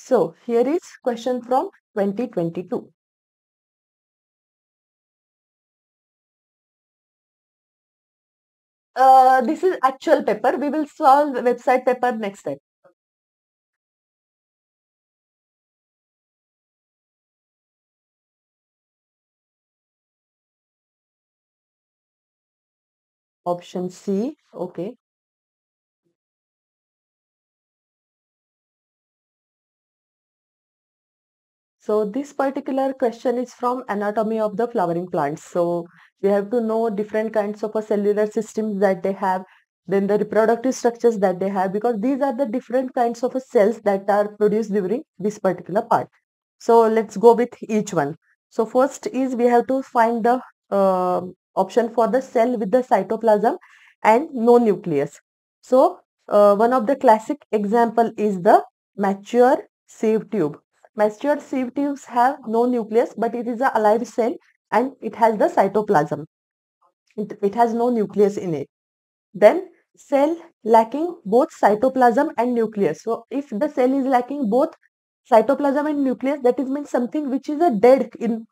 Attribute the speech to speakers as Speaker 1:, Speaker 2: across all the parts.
Speaker 1: So here is question from 2022. This is actual paper. We will solve website paper next time. Option C. Okay. So this particular question is from anatomy of the flowering plants. So we have to know different kinds of a cellular systems that they have, then the reproductive structures that they have, because these are the different kinds of a cells that are produced during this particular part. So let's go with each one. So first is we have to find the option for the cell with the cytoplasm and no nucleus. So one of the classic example is the mature sieve tube. Mature sieve tubes have no nucleus, but it is a alive cell and it has the cytoplasm. It has no nucleus in it. Then cell lacking both cytoplasm and nucleus. So if the cell is lacking both cytoplasm and nucleus, that is means something which is a dead in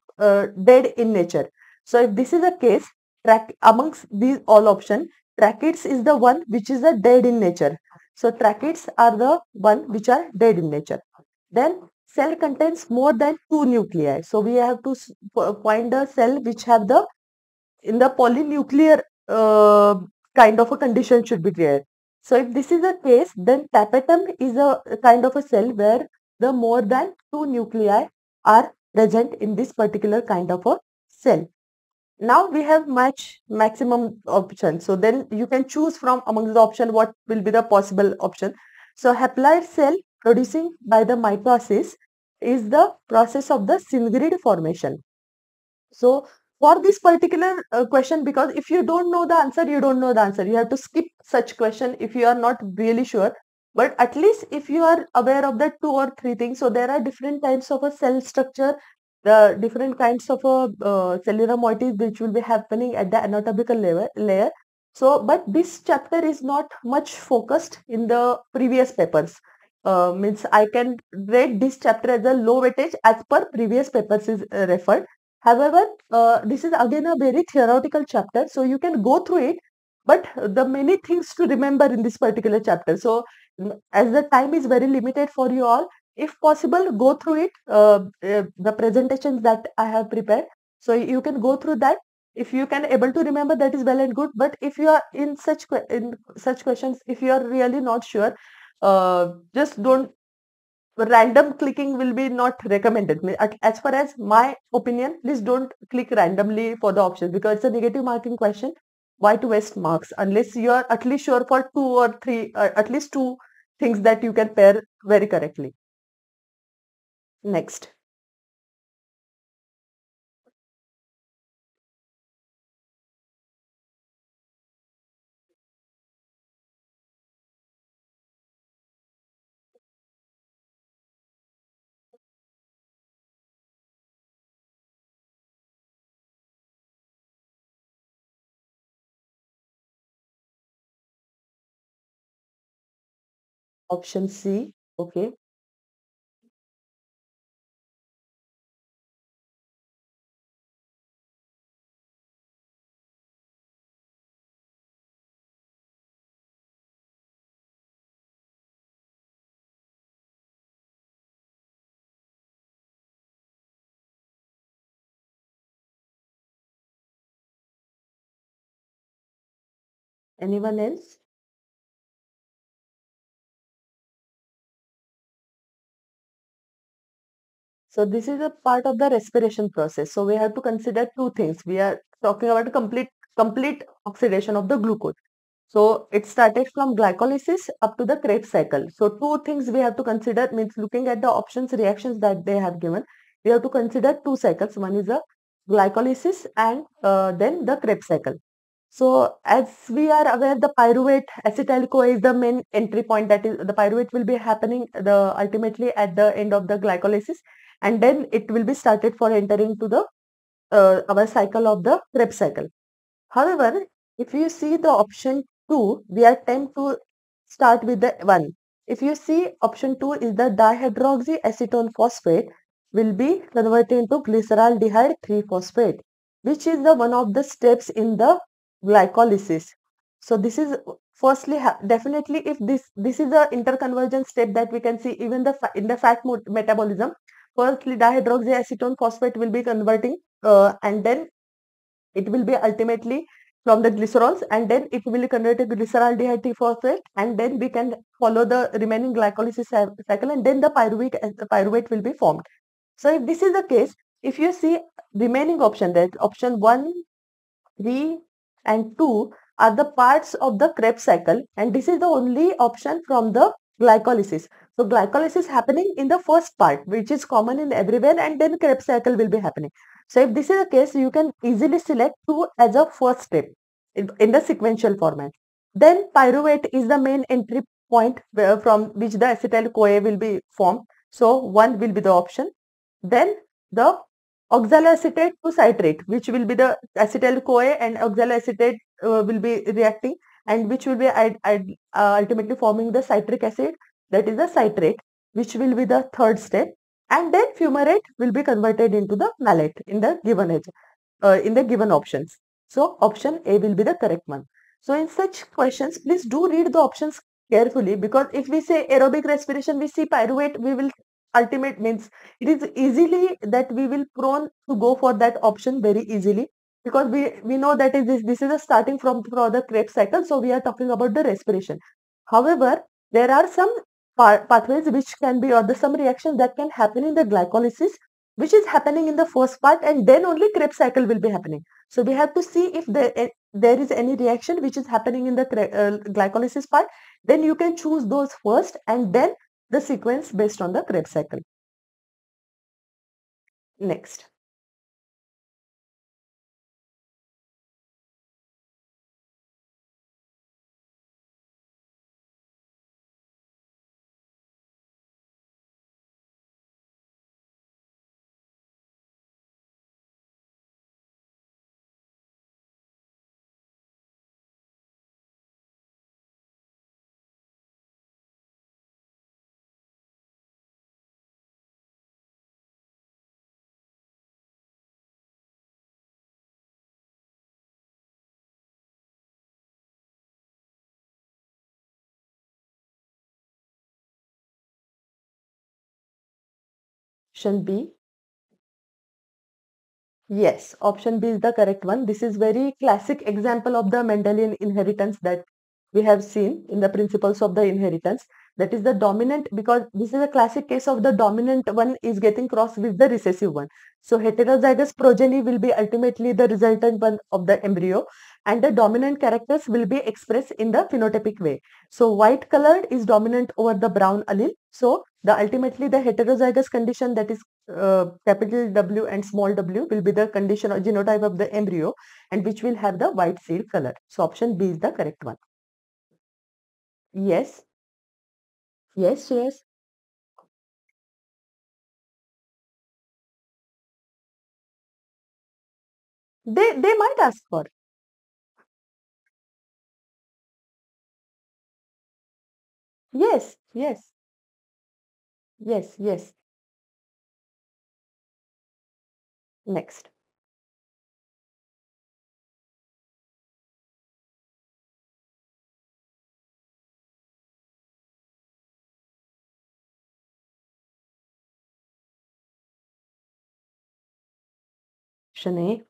Speaker 1: nature. So if this is a case, amongst these all option, tracheids is the one which is a dead in nature. So tracheids are the one which are dead in nature. Then cell contains more than two nuclei. So we have to find a cell which have the in the polynuclear kind of a condition should be there. So if this is a case, then tapetum is a kind of a cell where the more than two nuclei are present in this particular kind of a cell. Now we have maximum option. So then you can choose from among the option what will be the possible option. So haploid cell producing by the mitosis is the process of the syngrid formation. So for this particular question, because if you don't know the answer, you don't know the answer. You have to skip such question if you are not really sure. But at least if you are aware of the two or three things, so there are different types of a cell structure, the different kinds of a cellular moieties which will be happening at the anatomical layer. So, but this chapter is not much focused in the previous papers. Means I can rate this chapter as a low weightage as per previous papers is referred. However, this is again a very theoretical chapter, so you can go through it, but the many things to remember in this particular chapter. So, as the time is very limited for you all, if possible, go through it, the presentations that I have prepared. So, you can go through that. If you can able to remember, that is well and good. But if you are in such questions, if you are really not sure, just don't random clicking will be not recommended. As far as my opinion, please don't click randomly for the options because it's a negative marking question. Why to waste marks unless you are at least sure for two or three, at least two things that you can pair very correctly. Next. Option C. Okay. Anyone else? So this is a part of the respiration process. So we have to consider two things. We are talking about a complete oxidation of the glucose. So it started from glycolysis up to the Krebs cycle. So two things we have to consider means looking at the options reactions that they have given. We have to consider two cycles. One is the glycolysis and then the Krebs cycle. So as we are aware, the pyruvate acetyl CoA is the main entry point. That is, the pyruvate will be happening the ultimately at the end of the glycolysis, and then it will be started for entering to the our cycle of the Krebs cycle. However, if you see the option 2, we are tend to start with the 1. if you see option 2 is the dihydroxyacetone phosphate will be converted into glyceraldehyde 3-phosphate, which is the one of the steps in the glycolysis. So this is firstly definitely if this is a interconversion step that we can see even in the fat metabolism. Firstly, dihydroxyacetone phosphate will be converting and then it will be ultimately from the glycerols and then it will be converted to glyceraldehyde phosphate and then we can follow the remaining glycolysis cycle and then the pyruvate will be formed. So if this is the case, if you see remaining option, that option 1, 3 and 2 are the parts of the Krebs cycle and this is the only option from the glycolysis. So glycolysis happening in the first part which is common in everywhere and then Krebs cycle will be happening. So if this is the case, you can easily select 2 as a first step in the sequential format. Then pyruvate is the main entry point from which the acetyl CoA will be formed. So 1 will be the option. Then the oxaloacetate to citrate, which will be the acetyl CoA and oxaloacetate will be reacting and which will be ultimately forming the citric acid, that is the citrate, which will be the third step. And then fumarate will be converted into the malate in the given options. So option A will be the correct one. So in such questions, please do read the options carefully because if we say aerobic respiration, we see pyruvate, we will ultimate means it is easily that we will prone to go for that option very easily because we know that this is a starting from for the Krebs cycle. So we are talking about the respiration. However, there are some pathways which can be or the some reactions that can happen in the glycolysis which is happening in the first part and then only Krebs cycle will be happening. So we have to see if there is any reaction which is happening in the glycolysis part, then you can choose those first and then the sequence based on the Krebs cycle. Next. Option B. Yes, option B is the correct one. This is very classic example of the Mendelian inheritance that we have seen in the principles of the inheritance. That is the dominant, because this is a classic case of the dominant one is getting crossed with the recessive one. So heterozygous progeny will be ultimately the resultant one of the embryo and the dominant characters will be expressed in the phenotypic way. So white colored is dominant over the brown allele. So the ultimately the heterozygous condition, that is capital W and small w, will be the condition or genotype of the embryo and which will have the white seed color. So option B is the correct one. Yes, yes, yes. They might ask for. Yes, yes, yes, yes. Next. Option A.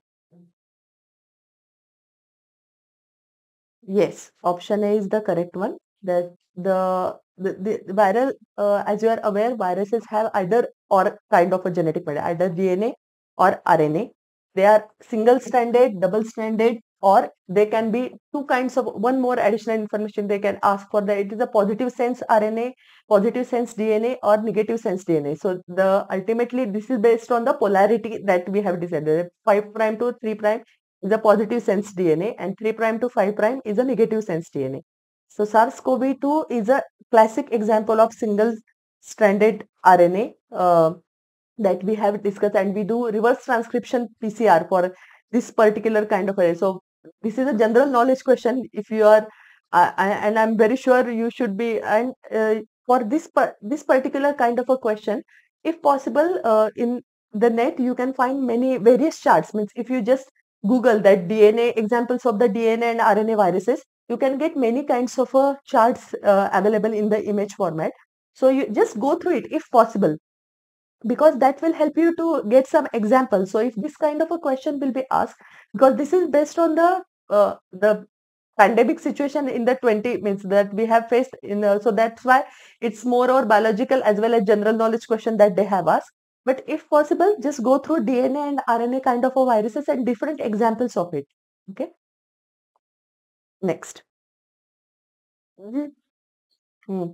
Speaker 1: Yes, option A is the correct one. That the viral, as you are aware, viruses have either or kind of a genetic material, either DNA or RNA. They are single stranded, double stranded, or they can be two kinds of one more additional information they can ask for. That it is a positive sense RNA, positive sense DNA, or negative sense DNA. So the ultimately this is based on the polarity that we have decided. 5 prime to 3 prime is a positive sense DNA and 3 prime to 5 prime is a negative sense DNA. So SARS-CoV-2 is a classic example of single stranded RNA that we have discussed, and we do reverse transcription PCR for this particular kind of array. So this is a general knowledge question. If you are, and I'm very sure you should be, and for this particular kind of a question, if possible, in the net you can find many various charts. Means if you just Google that DNA examples of the DNA and RNA viruses, you can get many kinds of charts available in the image format. So you just go through it if possible, because that will help you to get some examples. So if this kind of a question will be asked, because this is based on the pandemic situation in the 20 means that we have faced in, so that's why it's more or biological as well as general knowledge question that they have asked. But if possible, just go through DNA and RNA kind of a viruses and different examples of it. Okay, next. Mhm. Hmm.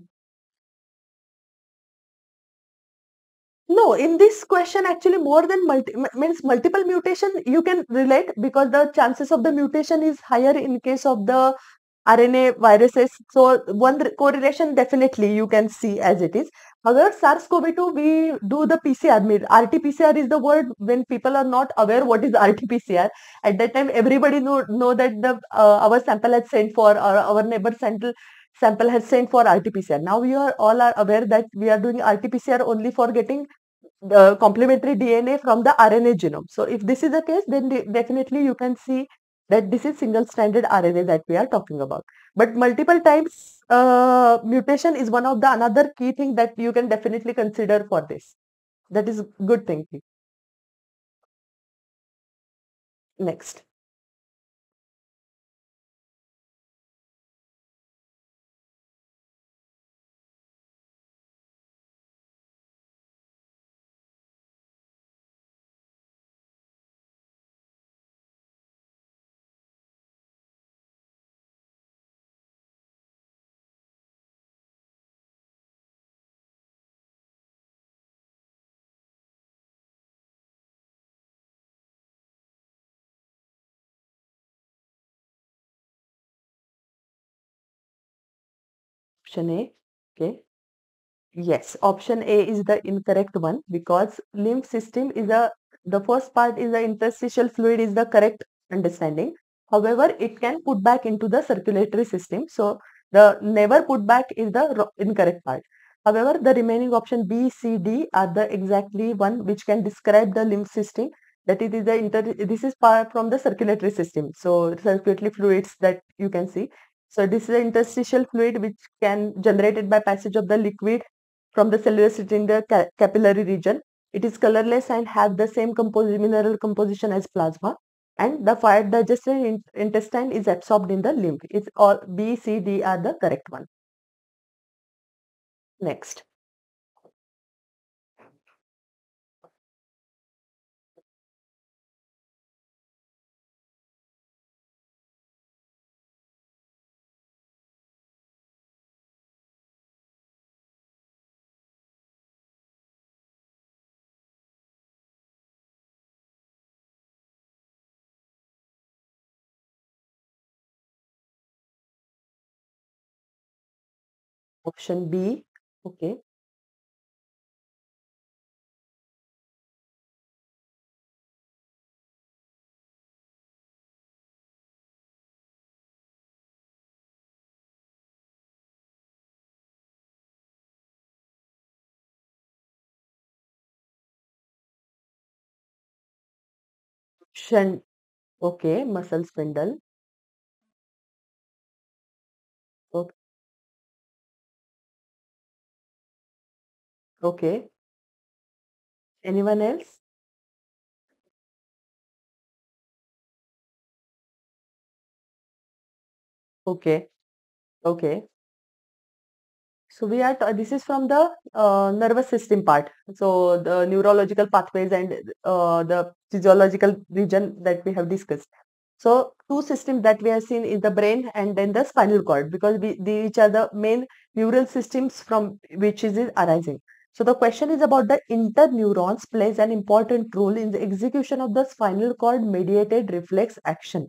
Speaker 1: No, in this question, actually, more than means multiple mutation you can relate, because the chances of the mutation is higher in case of the RNA viruses. So one correlation definitely you can see as it is. However, SARS-CoV-2, we do the PCR. RT-PCR is the word when people are not aware what is RT-PCR. At that time, everybody know that the our sample has sent for, or our neighbor sample has sent for RT-PCR. Now we are all are aware that we are doing RT-PCR only for getting the complementary DNA from the RNA genome. So if this is the case, then definitely you can see that this is single stranded RNA that we are talking about. But multiple times mutation is one of the another key thing that you can definitely consider for this. That is good thinking. Next. Option A. Okay. Yes, option A is the incorrect one, because lymph system is the first part is the interstitial fluid is the correct understanding. However, it can put back into the circulatory system. So the never put back is the incorrect part. However, the remaining option B, C, D are the exactly one which can describe the lymph system. That it is this is part from the circulatory system. So circulatory fluids that you can see. So this is the interstitial fluid which can generated by passage of the liquid from the cellular city in the capillary region. It is colorless and have the same mineral composition as plasma. And the fire digested intestine is absorbed in the lymph. It's all B, C, D are the correct one. Next. Option B. Okay. Option. Okay. Muscle spindle. Okay. Okay. Anyone else? Okay. Okay. So we are, this is from the nervous system part. So the neurological pathways and the physiological region that we have discussed. So two systems that we have seen is the brain and then the spinal cord, because these are the main neural systems from which is it arising. So the question is about the interneurons plays an important role in the execution of the spinal cord mediated reflex action.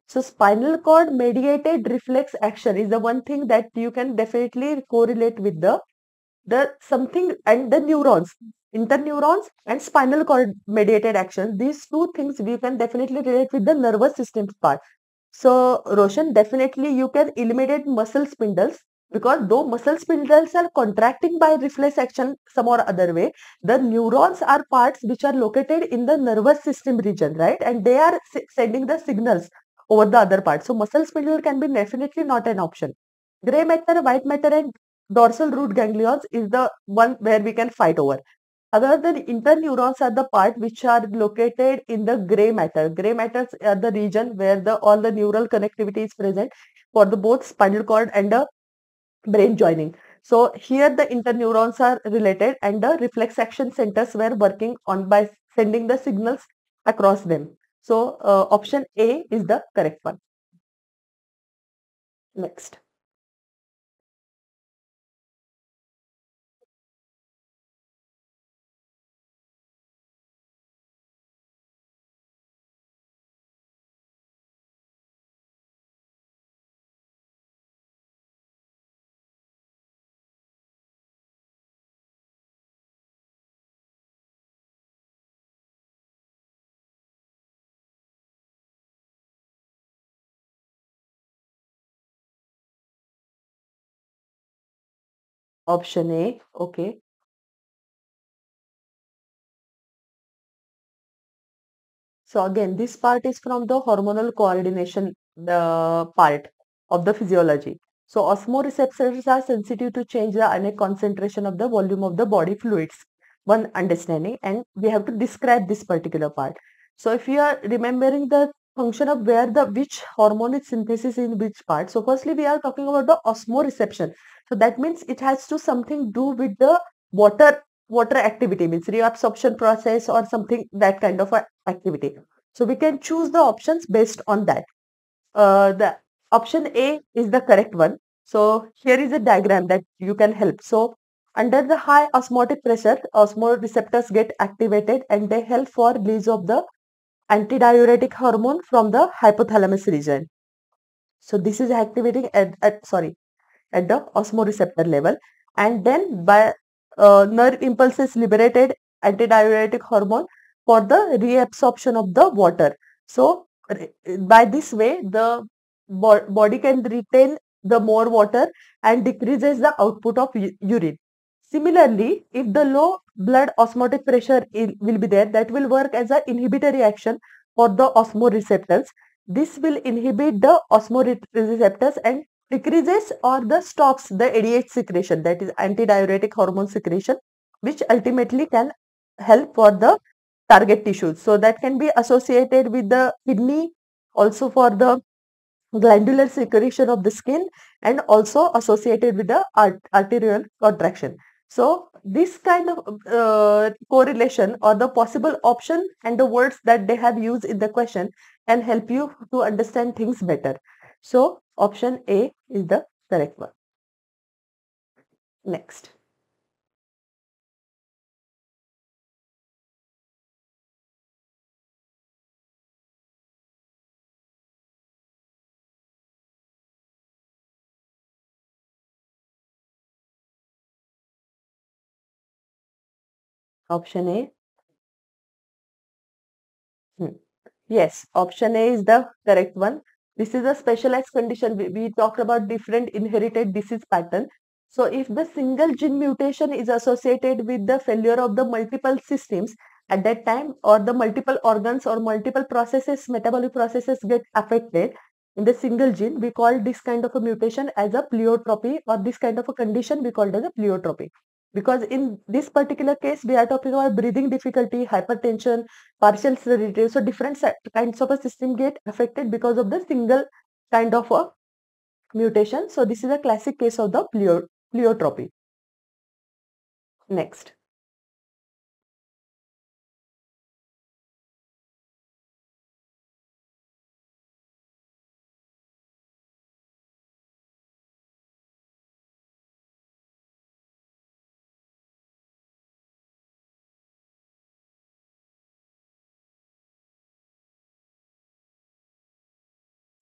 Speaker 1: So spinal cord mediated reflex action is the one thing that you can definitely correlate with the something and the neurons, interneurons and spinal cord mediated action. These two things we can definitely relate with the nervous system part. So Roshan, definitely you can eliminate muscle spindles Because though muscle spindles are contracting by reflex action some or other way, the neurons are parts which are located in the nervous system region, right? And they are sending the signals over the other part. So muscle spindle can be definitely not an option. Gray matter, white matter, and dorsal root ganglions is the one where we can fight over. Other than interneurons are the part which are located in the gray matter. Gray matters are the region where the all the neural connectivity is present for the both spinal cord and the brain joining. So here the interneurons are related and the reflex action centers were working on by sending the signals across them. So option A is the correct one. Next. Option A. Okay. So again, this part is from the hormonal coordination, the part of the physiology. So osmoreceptors are sensitive to change the ionic concentration of the volume of the body fluids. One understanding, and we have to describe this particular part. So if you are remembering the function of where the which hormone is synthesis in which part. So firstly, we are talking about the osmoreception. So that means it has to something do with the water activity, means reabsorption process or something that kind of a activity. So we can choose the options based on that. The option A is the correct one. So here is a diagram that you can help. So under the high osmotic pressure, osmoreceptors get activated and they help for release of the antidiuretic hormone from the hypothalamus region. So this is activating at the osmoreceptor level, and then by nerve impulses liberated antidiuretic hormone for the reabsorption of the water. So by this way the body can retain the more water and decreases the output of urine. Similarly, if the low blood osmotic pressure will be there, that will work as an inhibitory action for the osmoreceptors. This will inhibit the osmoreceptors and decreases or the stops the ADH secretion, that is antidiuretic hormone secretion, which ultimately can help for the target tissues. So that can be associated with the kidney, also for the glandular secretion of the skin, and also associated with the arterial contraction. So this kind of correlation or the possible option and the words that they have used in the question can help you to understand things better. So option A is the correct one. Next. Option A. Hmm. Yes, option A is the correct one. This is a specialized condition. We talked about different inherited disease pattern. So if the single gene mutation is associated with the failure of the multiple systems at that time, or the multiple organs or multiple processes, metabolic processes get affected in the single gene, we call this kind of a mutation as a pleiotropy, or this kind of a condition we called as a pleiotropy. Because in this particular case, we are talking about breathing difficulty, hypertension, partial sedative. So different kinds of a system get affected because of the single kind of a mutation. So this is a classic case of the pleiotropy. Next.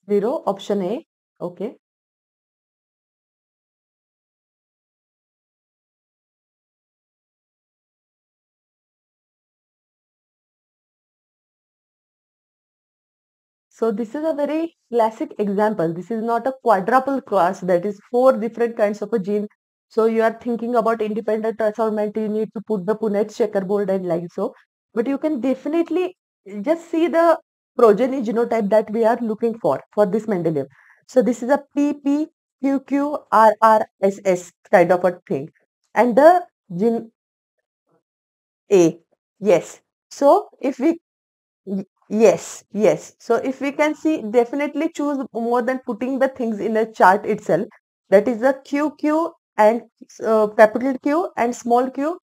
Speaker 1: Zero, option A. Okay. So this is a very classic example. This is not a quadruple class, that is four different kinds of a gene. So you are thinking about independent transformant, you need to put the Punnett checkerboard and like so. But you can definitely just see the progeny genotype that we are looking for this Mendelian. So this is a PPQQRRSS kind of a thing. And the gene A. Yes. So if we yes, yes. So if we can see, definitely choose more than putting the things in a chart itself. That is the QQ and capital Q and small q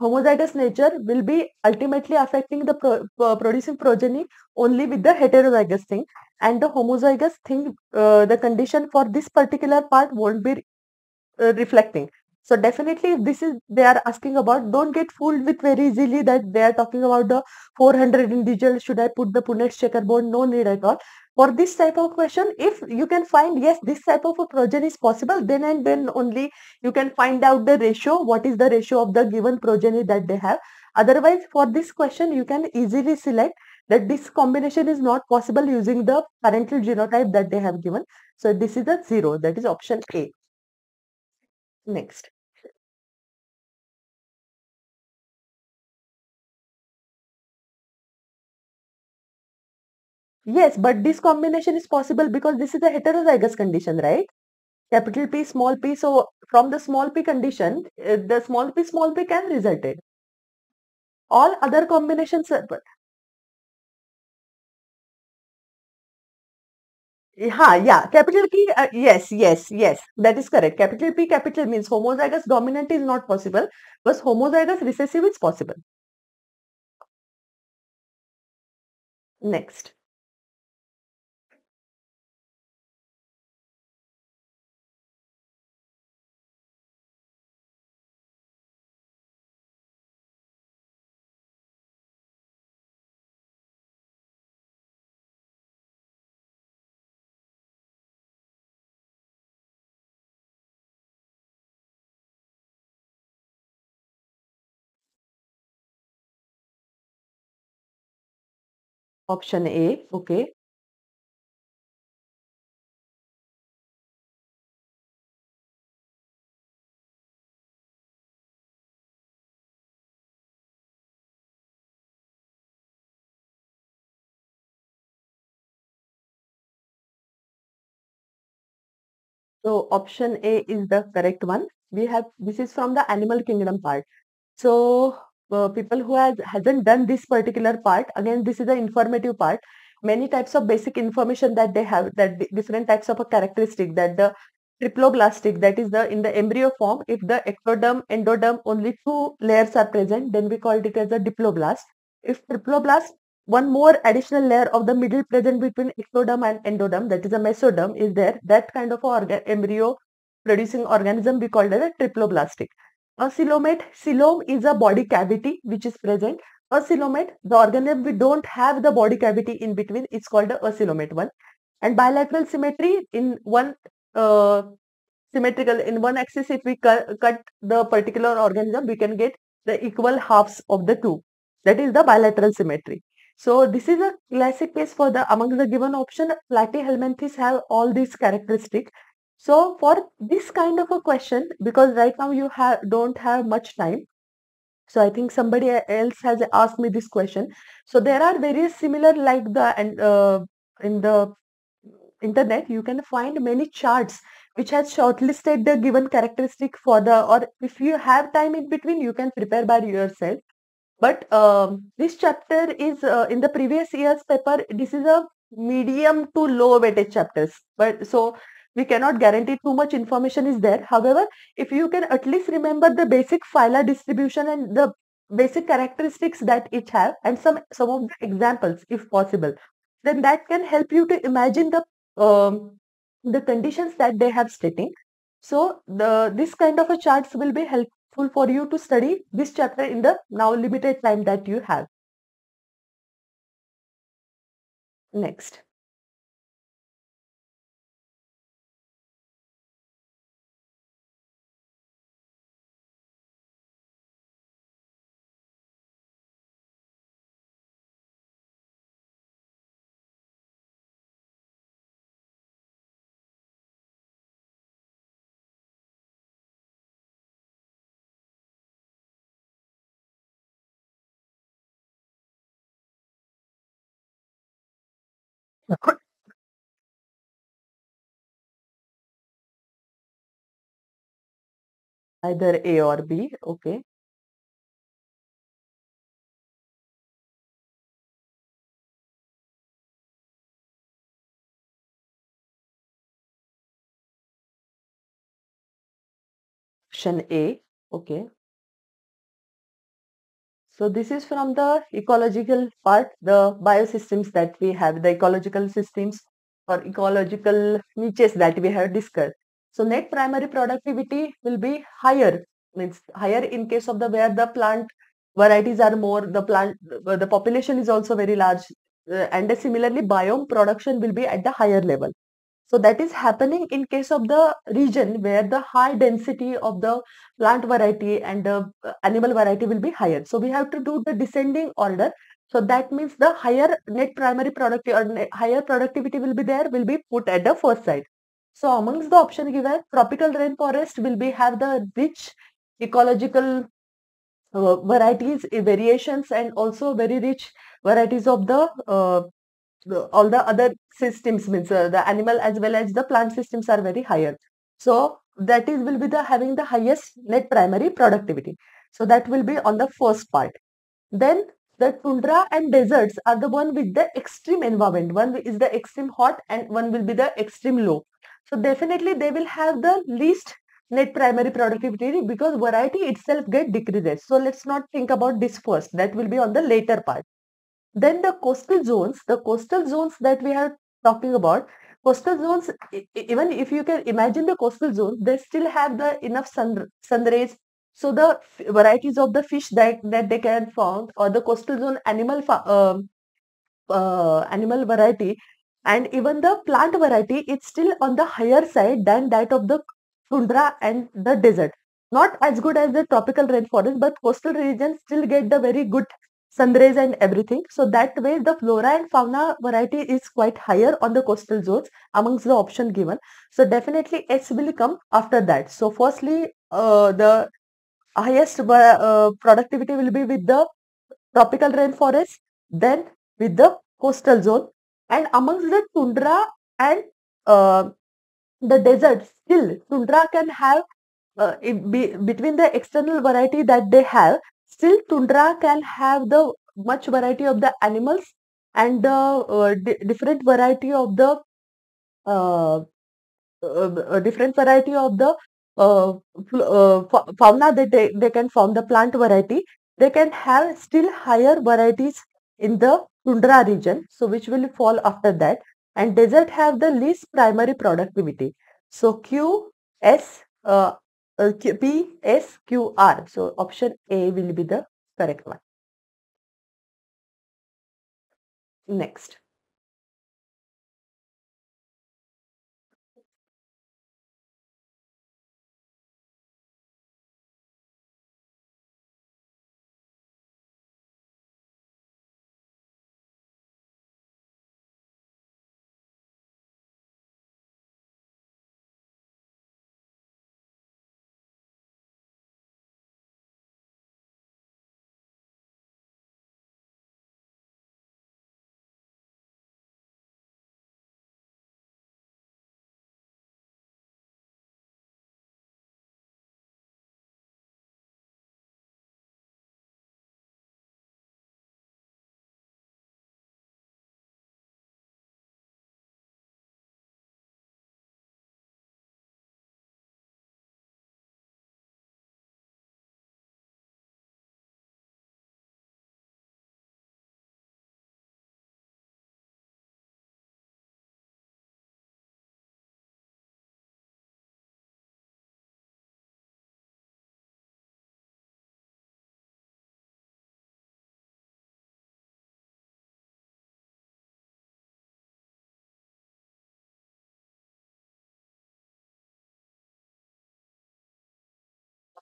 Speaker 1: homozygous nature will be ultimately affecting the producing progeny only with the heterozygous thing, and the homozygous thing, the condition for this particular part won't be reflecting. So definitely if this is they are asking about, don't get fooled with very easily that they are talking about the 400 individuals, should I put the Punnett checkerboard? No need at all. For this type of question, if you can find yes, this type of a progeny is possible, then and then only you can find out the ratio, what is the ratio of the given progeny that they have. Otherwise, for this question you can easily select that this combination is not possible using the parental genotype that they have given. So this is a 0, that is option A. Next. Yes, but this combination is possible because this is a heterozygous condition, right? Capital P, small p. So from the small p condition, the small p can result it. All other combinations, yeah, capital P, yes, yes, yes, that is correct. Capital P, capital means homozygous dominant is not possible, but homozygous recessive is possible. Next. Option A, okay. So option A is the correct one. We have, this is from the animal kingdom part. So people who hasn't done this particular part, again this is the informative part. Many types of basic information that they have, that different types of a characteristic, that the triploblastic, that is the in the embryo form, if the ectoderm, endoderm only two layers are present, then we called it as a diploblast. If triploblast, one more additional layer of the middle present between ectoderm and endoderm, that is a mesoderm is there, that kind of embryo producing organism we called as a triploblastic. A coelomate, coelom is a body cavity which is present. A coelomate, the organism we don't have the body cavity in between, is called a coelomate one. And bilateral symmetry in one uh, symmetrical in one axis, if we cut the particular organism, we can get the equal halves of the two. That is the bilateral symmetry. So this is a classic case for the among the given option. Platyhelminthes have all these characteristics. So for this kind of a question, because right now you don't have much time, so I think somebody else has asked me this question. So there are various similar like the and in the internet you can find many charts which has shortlisted the given characteristic for the, or if you have time in between you can prepare by yourself. But this chapter is in the previous year's paper. This is a medium to low weightage chapters, but so we cannot guarantee too much information is there. However, if you can at least remember the basic phyla distribution and the basic characteristics that it have, and some of the examples, if possible, then that can help you to imagine the conditions that they have stating. So the this kind of a charts will be helpful for you to study this chapter in the now limited time that you have. Next. Either A or B. Okay. Option A. Okay. So this is from the ecological part, the biosystems that we have, the ecological systems or ecological niches that we have discussed. So net primary productivity will be higher, means higher in case of the where the plant varieties are more, the population is also very large, and similarly biome production will be at the higher level. So that is happening in case of the region where the high density of the plant variety and the animal variety will be higher. So we have to do the descending order. So that means the higher net primary productivity or higher productivity will be there, will be put at the first side. So amongst the option given, tropical rainforest will be have the rich ecological varieties, variations, and also very rich varieties of all the other systems, means the animal as well as the plant systems are very higher. So that is will be the having the highest net primary productivity. So that will be on the first part. Then the tundra and deserts are the one with the extreme environment. One is the extreme hot and one will be the extreme low. So definitely they will have the least net primary productivity because variety itself get decreases. So let's not think about this first. That will be on the later part. Then the coastal zones that we are talking about, coastal zones, even if you can imagine the coastal zones, they still have the enough sun rays. So the varieties of the fish that they can found, or the coastal zone animal variety, and even the plant variety, it's still on the higher side than that of the tundra and the desert. Not as good as the tropical rainforest, but coastal regions still get the very good sun rays and everything. So that way the flora and fauna variety is quite higher on the coastal zones amongst the option given. So definitely S will come after that. So firstly, the highest productivity will be with the tropical rainforest, then with the coastal zone, and amongst the tundra and uh, the desert, still tundra can have between the external variety that they have, still tundra can have the much variety of the animals and the different variety of the uh, a different variety of the fauna that they can form the plant variety. They can have still higher varieties in the tundra region, so which will fall after that. And desert have the least primary productivity. So Q, S, P, S, Q, R. So option A will be the correct one. Next.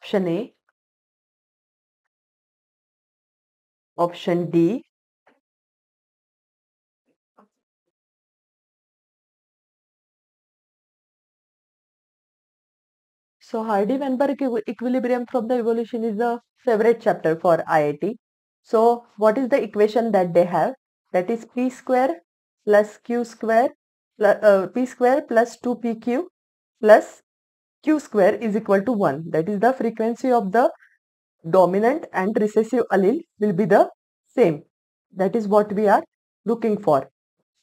Speaker 1: Option A, option D. So Hardy-Weinberg equilibrium from the evolution is the favorite chapter for IIT. So what is the equation that they have? That is P square plus q square p square plus 2pq plus q square is equal to 1. That is the frequency of the dominant and recessive allele will be the same. That is what we are looking for.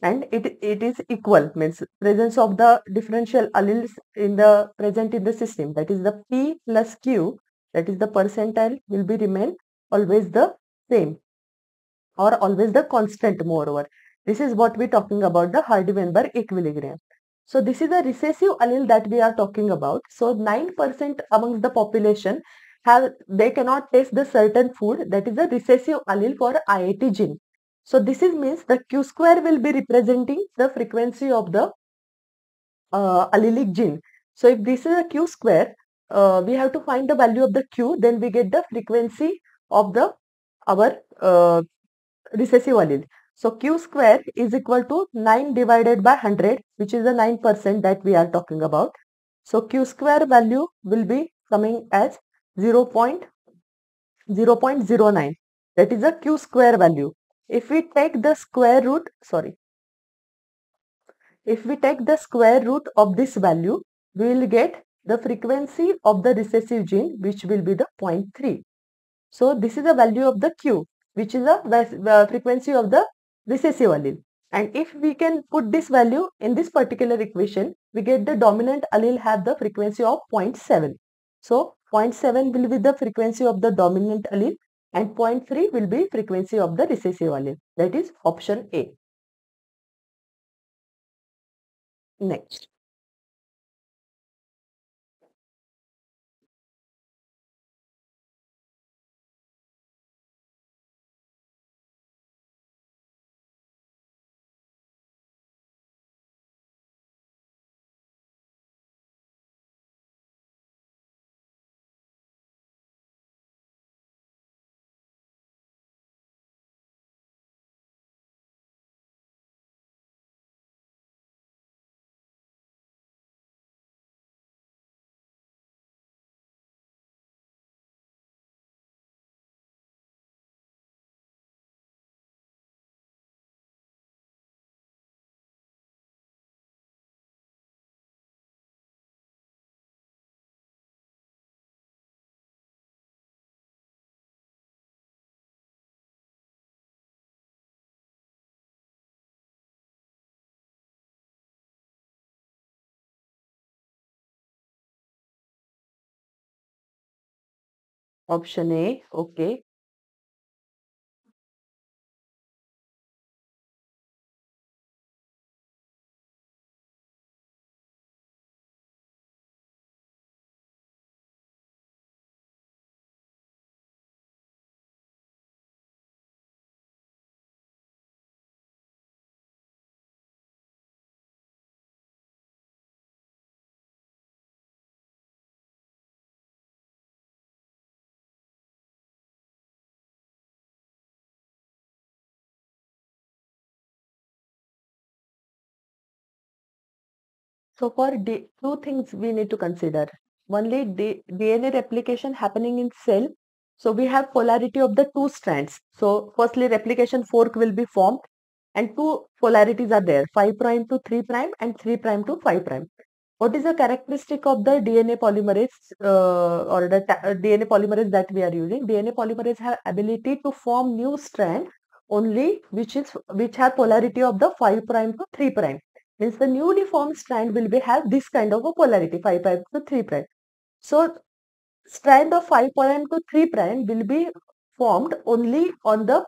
Speaker 1: And it is equal, means presence of the differential alleles in the present in the system. That is the p plus q, that is the percentile will be remain always the same or always the constant moreover. This is what we're talking about the Hardy-Weinberg equilibrium. So this is a recessive allele that we are talking about. So 9% amongst the population they cannot taste the certain food, that is a recessive allele for IIT gene. So this is means the q square will be representing the frequency of the allelic gene. So if this is a q square, we have to find the value of the q, then we get the frequency of the our recessive allele. So q square is equal to 9 divided by 100, which is the 9% that we are talking about. So q square value will be coming as 0.09. That is a q square value. If we take the square root, if we take the square root of this value, we will get the frequency of the recessive gene, which will be the zero point 0.3. So this is the value of the Q, which is the frequency of the recessive allele. And if we can put this value in this particular equation, we get the dominant allele have the frequency of 0.7. So 0.7 will be the frequency of the dominant allele and 0.3 will be frequency of the recessive allele. That is option A. Next. Option A. Okay. So for two things we need to consider. Only DNA replication happening in cell. So we have polarity of the two strands. So firstly replication fork will be formed and two polarities are there, 5 prime to 3 prime and 3 prime to 5 prime. What is the characteristic of the DNA polymerase or the DNA polymerase that we are using? DNA polymerase have ability to form new strand only which have polarity of the 5 prime to 3 prime. Means the newly formed strand will be have this kind of a polarity 5 prime to 3 prime. So strand of 5 prime to 3 prime will be formed only on the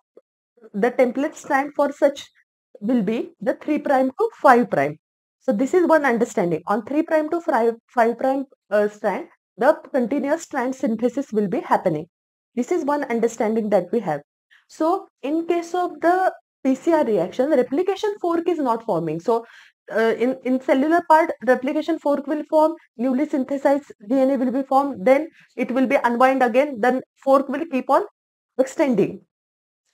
Speaker 1: template strand for such will be the 3 prime to 5 prime. So this is one understanding. On 3 prime to 5 prime strand, the continuous strand synthesis will be happening. This is one understanding that we have. So in case of the PCR reaction, the replication fork is not forming. So in cellular part, replication fork will form, newly synthesized DNA will be formed, then it will be unwind again, then fork will keep on extending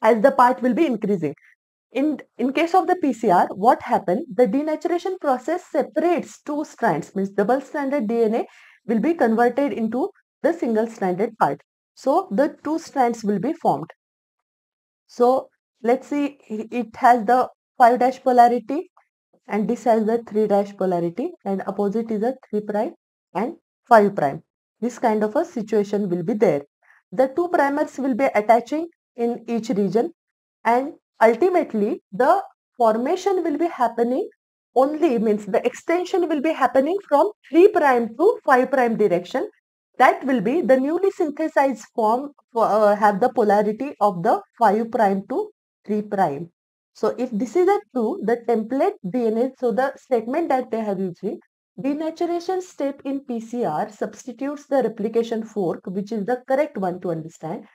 Speaker 1: as the part will be increasing. In case of the PCR, what happened? The denaturation process separates two strands, means double-stranded DNA will be converted into the single-stranded part. So the two strands will be formed. So let's see, it has the 5 dash polarity, and this has the 3 dash polarity, and opposite is a 3 prime and 5 prime. This kind of a situation will be there. The two primers will be attaching in each region, and ultimately the formation will be happening only, means the extension will be happening from 3 prime to 5 prime direction. That will be the newly synthesized form have the polarity of the 5 prime to 3 prime. So if this is a true, the template DNA, so the statement that they have used, denaturation step in PCR substitutes the replication fork, which is the correct one to understand,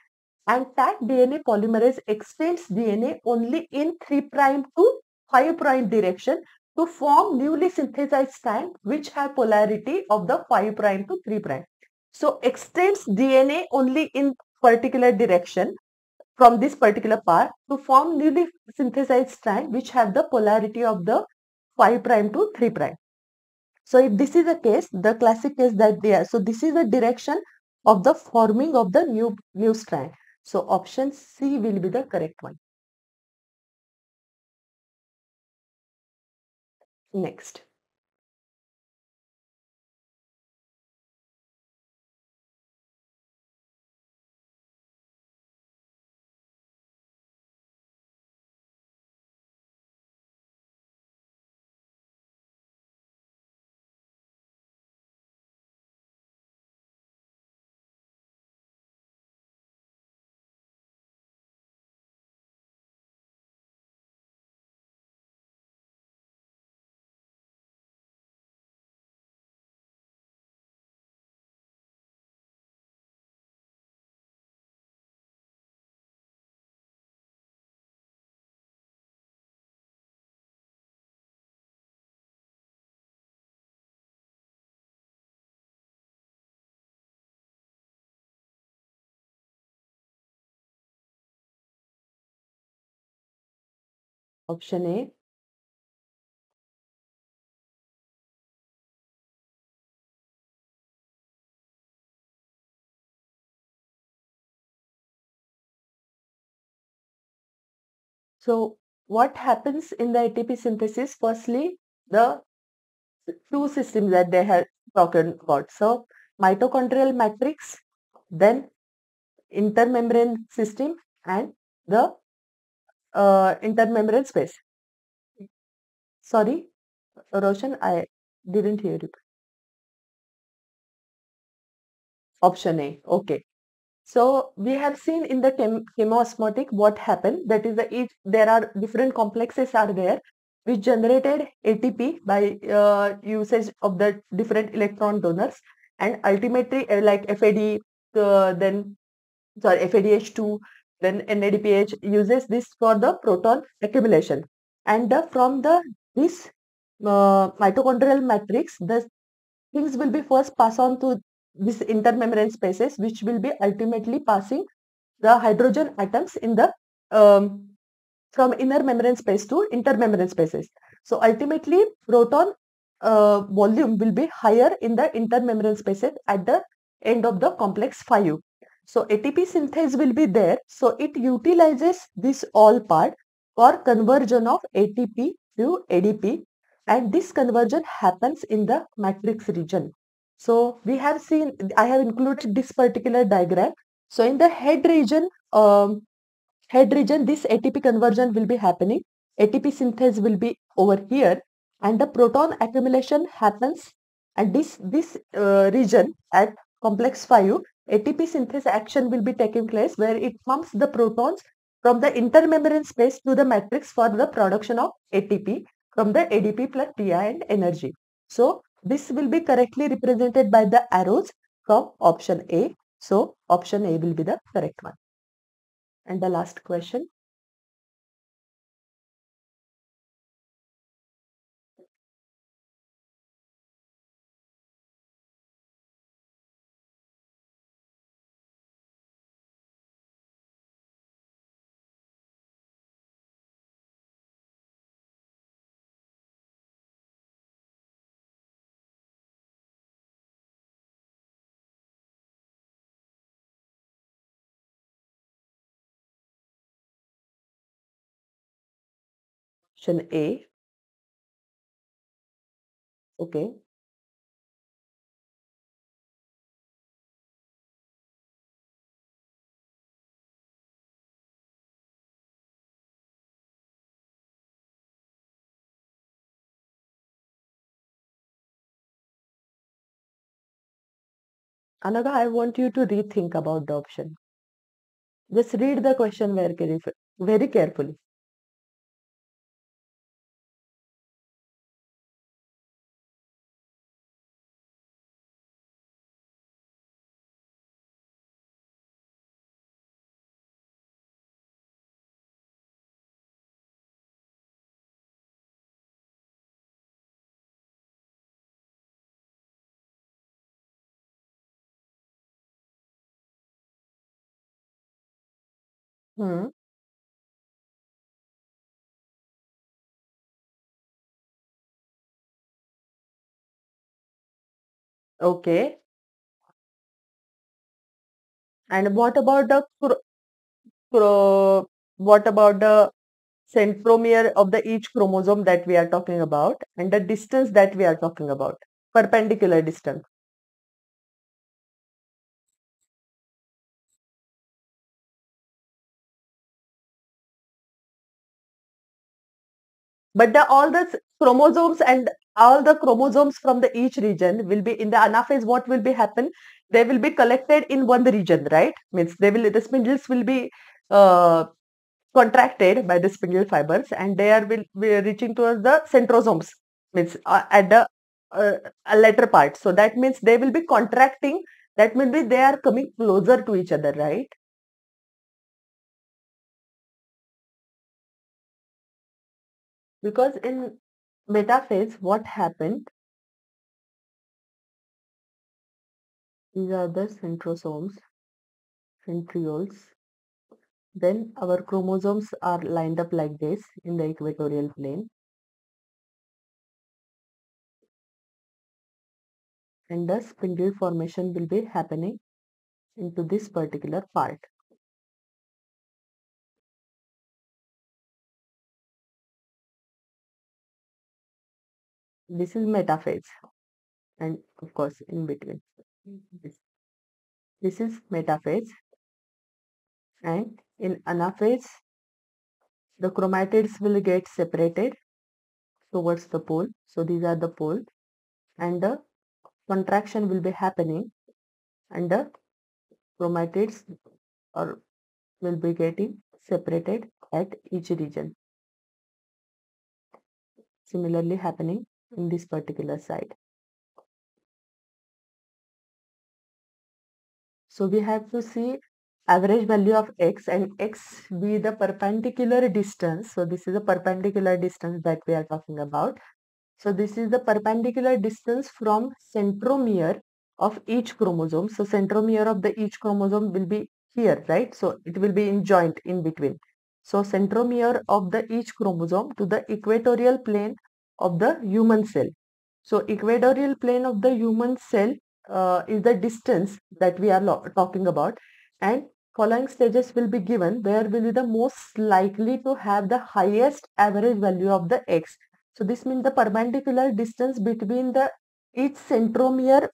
Speaker 1: and that DNA polymerase extends DNA only in 3 prime to 5 prime direction to form newly synthesized strand which have polarity of the 5 prime to 3 prime. So extends DNA only in particular direction from this particular part to form newly synthesized strand which have the polarity of the 5 prime to 3 prime. So if this is the case, the classic case that they are, so this is the direction of the forming of the new strand. So option C will be the correct one. Next. Option A. So what happens in the ATP synthesis? Firstly, the two systems that they have talked about. So mitochondrial matrix, then intermembrane system, and the intermembrane space. Sorry, Roshan, I didn't hear you. Option A. Okay. So we have seen in the chemoosmotic what happened. That is the each there are different complexes are there which generated ATP by usage of the different electron donors, and ultimately like FAD, then sorry FADH2, then NADPH uses this for the proton accumulation, and from the this mitochondrial matrix the things will be first passed on to this intermembrane spaces, which will be ultimately passing the hydrogen atoms in the from inner membrane space to intermembrane spaces. So ultimately, proton volume will be higher in the intermembrane spaces at the end of the complex 5. So ATP synthase will be there. So it utilizes this all part for conversion of ATP to ADP, and this conversion happens in the matrix region. So we have seen, I have included this particular diagram. So in the head region, this ATP conversion will be happening. ATP synthase will be over here, and the proton accumulation happens. And this region at complex 5, ATP synthase action will be taking place where it pumps the protons from the intermembrane space to the matrix for the production of ATP from the ADP plus PI and energy. So this will be correctly represented by the arrows from option A. So option A will be the correct one. And the last question. Option A. Okay. Anaga, I want you to rethink about the option. Just read the question very carefully. Hmm. Okay. And what about the centromere of the each chromosome that we are talking about and the distance that we are talking about? Perpendicular distance. But chromosomes and all the chromosomes from the each region will be in the anaphase. What will be happen? They will be collected in one region, right? Means the spindles will be uh, contracted by the spindle fibers and they are will be reaching towards the centrosomes. Means at the uh, a later part. So that means they will be contracting. That means they are coming closer to each other, right? Because in metaphase, what happened? These are the centrosomes, centrioles. Then our chromosomes are lined up like this in the equatorial plane, and the spindle formation will be happening into this particular part. This is metaphase, and of course in between. This, this is metaphase, and in anaphase, the chromatids will get separated towards the pole. So these are the pole, and the contraction will be happening, and the chromatids are will be getting separated at each region. Similarly happening in this particular side. So we have to see average value of x and x be the perpendicular distance. So this is a perpendicular distance that we are talking about. So this is the perpendicular distance from centromere of each chromosome. So centromere of the each chromosome will be here, right? So it will be in joint in between. So centromere of the each chromosome to the equatorial plane of the human cell. So equatorial plane of the human cell is the distance that we are talking about, and following stages will be given where will be the most likely to have the highest average value of the x. So this means the perpendicular distance between the each centromere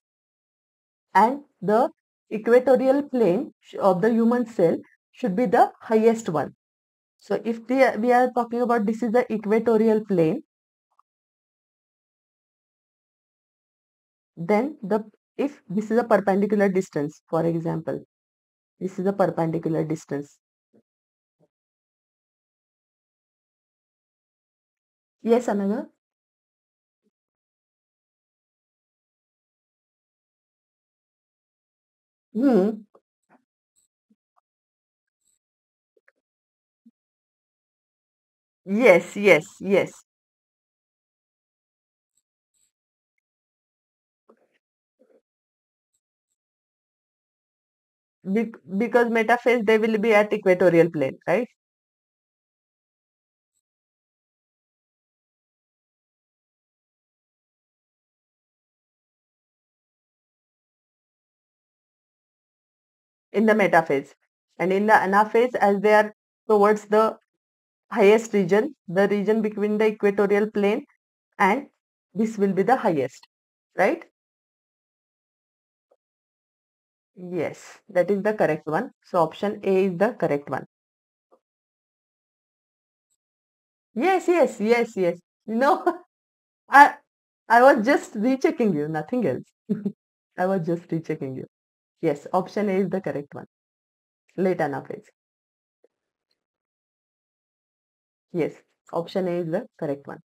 Speaker 1: and the equatorial plane of the human cell should be the highest one. So if we are talking about this is the equatorial plane, then if this is a perpendicular distance, for example, this is a perpendicular distance. Yes, Anaga? Hmm. Yes, yes, yes. Because metaphase they will be at equatorial plane, right? In the metaphase. And in the anaphase, as they are towards the highest region, the region between the equatorial plane, and this will be the highest, right? Yes, that is the correct one. So option A is the correct one. Yes, yes, yes, yes. No, I I was just rechecking you, nothing else. I was just rechecking you. Yes, option A is the correct one. Late anaphase. Yes, option A is the correct one.